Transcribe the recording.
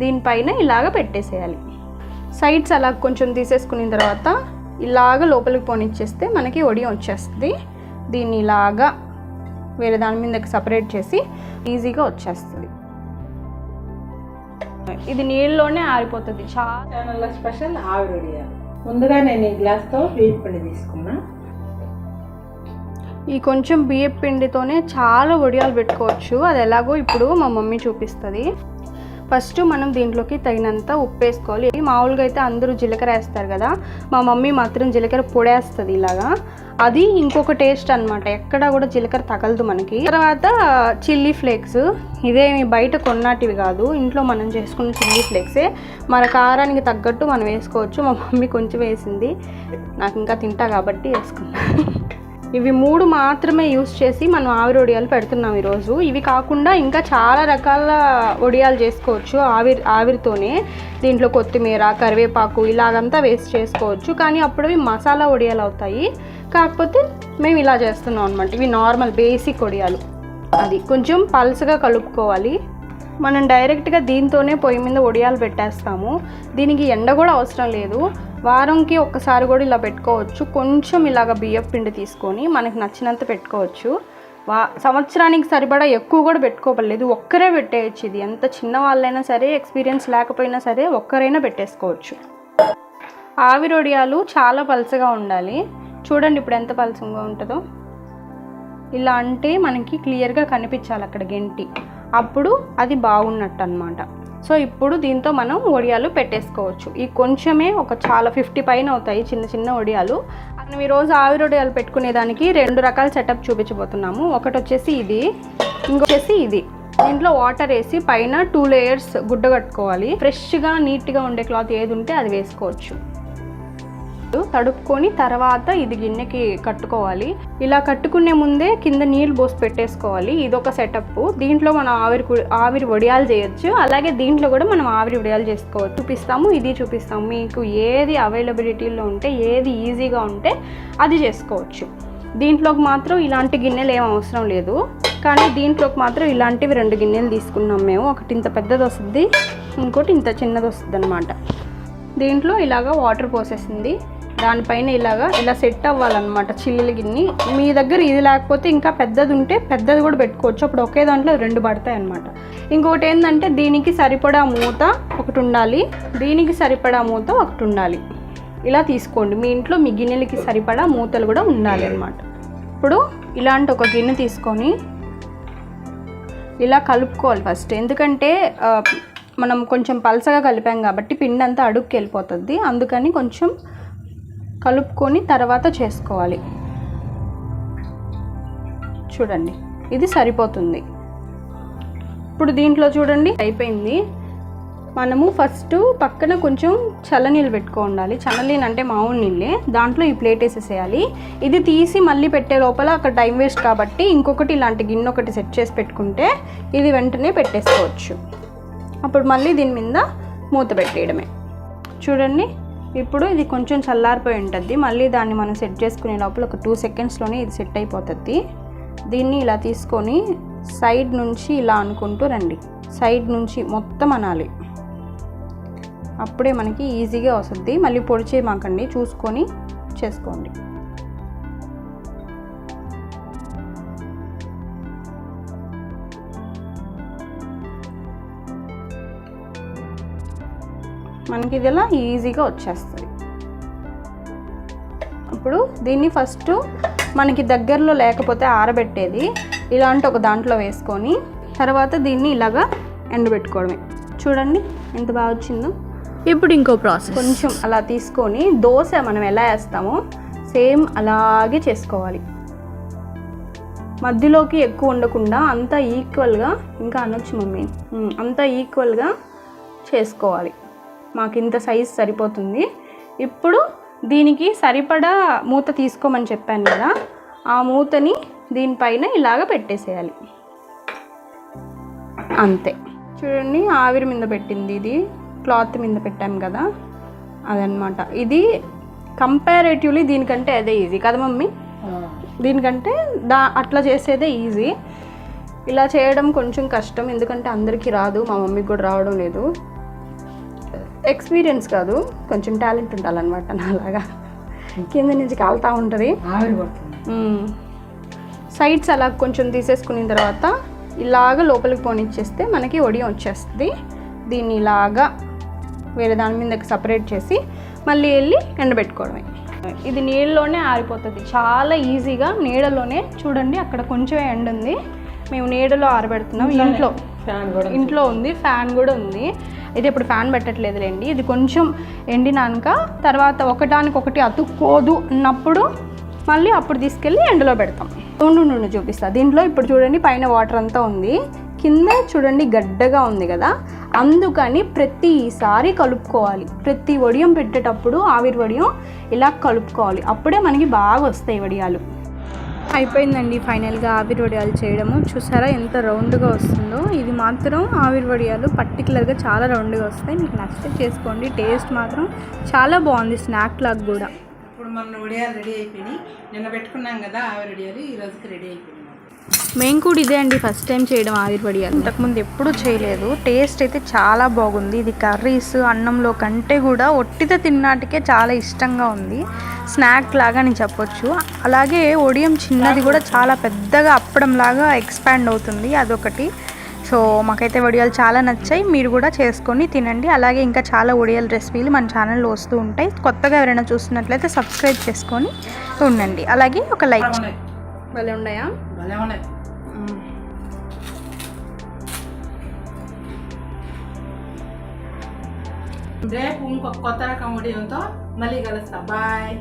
దీనిపైన ఇలాగ పెట్టేసేయాలి. సైడ్స్ అలా కొంచెం తీసేసుకున్న తర్వాత ఇలాగ లోపలికి పోనిచ్చేస్తే మనకి వడియం వచ్చేస్తుంది. దీన్ని ఇలాగా వేరే దాని మీదకి సపరేట్ చేసి ఈజీగా వచ్చేస్తుంది. ఇది నీళ్ళలోనే ఆరిపోతుంది. చాలా స్పెషల్ ఆవిరి వడియాలు. ముందుగా నేను ఈ గ్లాస్తో బియ్యం పిండి తీసుకున్నా. ఈ కొంచెం బియ్యం పిండితోనే చాలా వడియాలు పెట్టుకోవచ్చు. అది ఎలాగో ఇప్పుడు మా మమ్మీ చూపిస్తుంది. ఫస్ట్ మనం దీంట్లోకి తగినంత ఉప్పు వేసుకోవాలి. మామూలుగా అయితే అందరూ జీలకర్ర వేస్తారు కదా, మా మమ్మీ మాత్రం జీలకర్ర పొడేస్తుంది ఇలాగా. అది ఇంకొక టేస్ట్ అనమాట. ఎక్కడ కూడా జీలకర్ర తగలదు మనకి. తర్వాత చిల్లీ ఫ్లేక్స్, ఇదేమి బయట కొన్నటివి కాదు, ఇంట్లో మనం చేసుకున్న చిల్లీ ఫ్లేక్సే. మన కారానికి తగ్గట్టు మనం వేసుకోవచ్చు. మా మమ్మీ కొంచెం వేసింది, నాకు ఇంకా తింటా కాబట్టి వేసుకున్నాను. ఇవి 3 మాత్రమే యూస్ చేసి మనం ఆవిరి వడియాలు పెడుతున్నాం ఈరోజు. ఇవి కాకుండా ఇంకా చాలా రకాల వడియాలు చేసుకోవచ్చు ఆవిరితోనే. దీంట్లో కొత్తిమీర, కరివేపాకు ఇలాగంతా వేస్ట్ చేసుకోవచ్చు. కానీ అప్పుడు ఇవి మసాలా వడియాలు అవుతాయి. కాకపోతే మేము ఇలా చేస్తున్నాం అనమాట. ఇవి నార్మల్ బేసిక్ వడియాలు. అది కొంచెం పల్సగా కలుపుకోవాలి. మనం డైరెక్ట్గా దీంతోనే పొయ్యి మీద వడియాలు పెట్టేస్తాము. దీనికి ఎండ కూడా అవసరం లేదు. వారంకి ఒక్కసారి కూడా ఇలా పెట్టుకోవచ్చు. కొంచెం ఇలాగ బియ్యం పిండి తీసుకొని మనకు నచ్చినంత పెట్టుకోవచ్చు. సంవత్సరానికి సరిపడా ఎక్కువ కూడా పెట్టుకోవలేదు, ఒక్కరే పెట్టేయచ్చు. ఇది ఎంత చిన్న వాళ్ళైనా సరే, ఎక్స్పీరియన్స్ లేకపోయినా సరే ఒక్కరైనా పెట్టేసుకోవచ్చు. ఆవిరి వడియాలు చాలా పలసగా ఉండాలి. చూడండి ఇప్పుడు ఎంత పలసంగా ఉంటుందో. ఇలా అంటే మనకి క్లియర్గా కనిపించాలి అక్కడ గెంటి, అప్పుడు అది బాగున్నట్టు అనమాట. సో ఇప్పుడు దీంతో మనం వడియాలు పెట్టేసుకోవచ్చు. ఈ కొంచెమే ఒక చాలా 50 పైన అవుతాయి చిన్న చిన్న వడియాలు. మనం ఈరోజు ఆవిరి వడియాలు పెట్టుకునేదానికి 2 రకాల సెటప్ చూపించబోతున్నాము. ఒకటి వచ్చేసి ఇది, ఇంకొచ్చేసి ఇది. దీంట్లో వాటర్ వేసి పైన 2 లేయర్స్ గుడ్డ కట్టుకోవాలి. ఫ్రెష్గా నీట్గా ఉండే క్లాత్ ఏది ఉంటే అది వేసుకోవచ్చు. తడుపుకొని తర్వాత ఇది గిన్నెకి కట్టుకోవాలి. ఇలా కట్టుకునే ముందే కింద నీళ్ళు పోసి పెట్టేసుకోవాలి. ఇదొక సెటప్. దీంట్లో మనం ఆవిరి వడియాలు చేయొచ్చు. అలాగే దీంట్లో కూడా మనం ఆవిరి వడియాలు చేసుకోవచ్చు. ఇది చూపిస్తాము. మీకు ఏది అవైలబిలిటీలో ఉంటే, ఏది ఈజీగా ఉంటే అది చేసుకోవచ్చు. దీంట్లోకి మాత్రం ఇలాంటి గిన్నెలు ఏం అవసరం లేదు. కానీ దీంట్లోకి మాత్రం ఇలాంటివి 2 గిన్నెలు తీసుకున్నాం మేము. ఒకటి ఇంత పెద్దది వస్తుంది, ఇంకోటి ఇంత చిన్నది వస్తుంది అనమాట. దీంట్లో ఇలాగా వాటర్ పోసేసింది. దానిపైన ఇలా సెట్ అవ్వాలన్నమాట చిల్లుల గిన్నె. మీ దగ్గర ఇది లేకపోతే ఇంకా పెద్దది ఉంటే పెద్దది కూడా పెట్టుకోవచ్చు. అప్పుడు ఒకే దాంట్లో 2 పడతాయి అన్నమాట. ఇంకొకటి ఏంటంటే దీనికి సరిపడా మూత ఒకటి ఉండాలి, దీనికి సరిపడా మూత ఒకటి ఉండాలి. ఇలా తీసుకోండి. మీ ఇంట్లో మీ గిన్నెలకి సరిపడా మూతలు కూడా ఉండాలి అన్నమాట. ఇప్పుడు ఇలాంటి ఒక గిన్నె తీసుకొని ఇలా కలుపుకోవాలి ఫస్ట్. ఎందుకంటే మనం కొంచెం పలసగా కలిపాం కాబట్టి పిండి అంతా అడుగుకి వెళ్ళిపోతుంది. అందుకని కొంచెం కలుపుకొని తర్వాత చేసుకోవాలి. చూడండి ఇది సరిపోతుంది. ఇప్పుడు దీంట్లో చూడండి అయిపోయింది. మనము ఫస్ట్ పక్కన కొంచెం చల్లనీళ్ళు పెట్టుకోవాలి. చల్లనీళ్ళు అంటే మామూలు నీళ్ళే. దాంట్లో ఈ ప్లేట్ వేసేసేయాలి. ఇది తీసి మళ్ళీ పెట్టే లోపల అక్కడ టైం వేస్ట్ కాబట్టి ఇంకొకటి ఇలాంటి గిన్నె ఒకటి సెట్ చేసి పెట్టుకుంటే ఇది వెంటనే పెట్టేసుకోవచ్చు. అప్పుడు మళ్ళీ దీని మీద మూత పెట్టేయడమే. చూడండి ఇప్పుడు ఇది కొంచెం చల్లారిపోయి ఉంటుంది. మళ్ళీ దాన్ని మనం సెట్ చేసుకునే లోపల ఒక 2 సెకండ్స్లోనే ఇది సెట్ అయిపోతుంది. దీన్ని ఇలా తీసుకొని సైడ్ నుంచి ఇలా అనుకుంటూ రండి. సైడ్ నుంచి మొత్తం అనాలి. అప్పుడే మనకి ఈజీగా వస్తుంది. మళ్ళీ పొడి చేయమాకండి, చూసుకొని చేసుకోండి. మనకి ఇది ఇలా ఈజీగా వచ్చేస్తుంది. ఇప్పుడు దీన్ని ఫస్ట్ మనకి దగ్గరలో లేకపోతే ఆరబెట్టేది ఇలాంటి ఒక దాంట్లో వేసుకొని తర్వాత దీన్ని ఇలాగా ఎండబెట్టుకోవడమే. చూడండి ఎంత బాగా వచ్చిందో. ఇప్పుడు ఇంకో ప్రాసెస్, కొంచెం అలా తీసుకొని దోశ మనం ఎలా వేస్తామో సేమ్ అలాగే చేసుకోవాలి. మధ్యలోకి ఎక్కువ ఉండకుండా అంతా ఈక్వల్గా, ఇంకా అనొచ్చు మమ్మీ, అంతా ఈక్వల్గా చేసుకోవాలి. మాకు ఇంత సైజ్ సరిపోతుంది. ఇప్పుడు దీనికి సరిపడా మూత తీసుకోమని చెప్పాను కదా, ఆ మూతని దీనిపైన ఇలాగ పెట్టేసేయాలి. అంతే. చూడండి ఆవిరి మీద పెట్టింది, ఇది క్లాత్ మీద పెట్టాము కదా అదనమాట. ఇది కంపారేటివ్లీ దీనికంటే అదే ఈజీ కదా మమ్మీ? దీనికంటే అట్లా చేసేదే ఈజీ. ఇలా చేయడం కొంచెం కష్టం, ఎందుకంటే అందరికీ రాదు, మా మమ్మీకి కూడా రావడం లేదు. వస్తుంది. ఎక్స్పీరియన్స్ కాదు, కొంచెం టాలెంట్ ఉండాలన్నమాట నాలాగా. కింద నుంచి కాలుతూ ఉంటుంది. ఆవిరి పడుతుంది. సైడ్స్ అలా కొంచెం తీసేసుకున్న తర్వాత ఇలాగ లోపలికి పోనిచ్చేస్తే మనకి వడియం వచ్చేస్తుంది. దీన్ని ఇలాగా వేరే దాని మీదకి సపరేట్ చేసి మళ్ళీ వెళ్ళి ఎండబెట్టుకోవడమే. ఇది నీళ్ళలోనే ఆరిపోతుంది చాలా ఈజీగా. నీడలోనే చూడండి, అక్కడ కొంచెం ఎండ ఉంది. మేము నీడలో ఆరబెడుతున్నాం. ఇంట్లో ఉంది, ఫ్యాన్ కూడా ఉంది. అయితే ఇప్పుడు ఫ్యాన్ పెట్టట్లేదులేండి. ఇది కొంచెం ఎండినాక తర్వాత ఒకటానికొకటి అతుక్కోదు అన్నప్పుడు మళ్ళీ అప్పుడు తీసుకెళ్ళి ఎండలో పెడతాం. నుండి చూపిస్తా. దీంట్లో ఇప్పుడు చూడండి పైన వాటర్ అంతా ఉంది, కింద చూడండి గడ్డగా ఉంది కదా. అందుకని ప్రతిసారి కలుపుకోవాలి. ప్రతి వడియం పెట్టేటప్పుడు ఆవిరి వడియం ఇలా కలుపుకోవాలి. అప్పుడే మనకి బాగా వస్తాయి వడియాలు. అయిపోయిందండి ఫైనల్గా ఆవిరి వడియాలు చేయడము. చూసారా ఎంత రౌండ్గా వస్తుందో. ఇది మాత్రం ఆవిరి వడియాలు పర్టికులర్గా చాలా రౌండ్గా వస్తాయి. మీకు నచ్చితే చేసుకోండి. టేస్ట్ మాత్రం చాలా బాగుంది, స్నాక్ లాగా కూడా. ఇప్పుడు మన వడియాలు రెడీ అయిపోయినాయి. నిన్న పెట్టుకున్నాం కదా ఆవిరి వడియాలు, ఈ రోజుకి రెడీ అయిపోయినాయి. మేము కూడా ఇదే అండి ఫస్ట్ టైం చేయడం ఆవిరి వడియాలు. ఇంతకుముందు ఎప్పుడూ చేయలేదు. టేస్ట్ అయితే చాలా బాగుంది. ఇది కర్రీస్ అన్నంలో కంటే కూడా ఒట్టితో తిన్నాటికే చాలా ఇష్టంగా ఉంది. స్నాక్ లాగా అని చెప్పొచ్చు. అలాగే వడియం చిన్నది కూడా చాలా పెద్దగా అప్పడంలాగా ఎక్స్పాండ్ అవుతుంది, అదొకటి. సో మాకైతే వడియాలు చాలా నచ్చాయి. మీరు కూడా చేసుకొని తినండి. అలాగే ఇంకా చాలా వడియాల రెసిపీలు మన ఛానల్లో వస్తూ ఉంటాయి. కొత్తగా ఎవరైనా చూస్తున్నట్లయితే సబ్స్క్రైబ్ చేసుకొని ఉండండి. అలాగే ఒక లైక్. భలే ఉన్నాయా? భలే ఉన్నాయి. రేపు ఇంకొక కొత్త రకం వడియంతో మళ్ళీ కలుస్తా. బాయ్.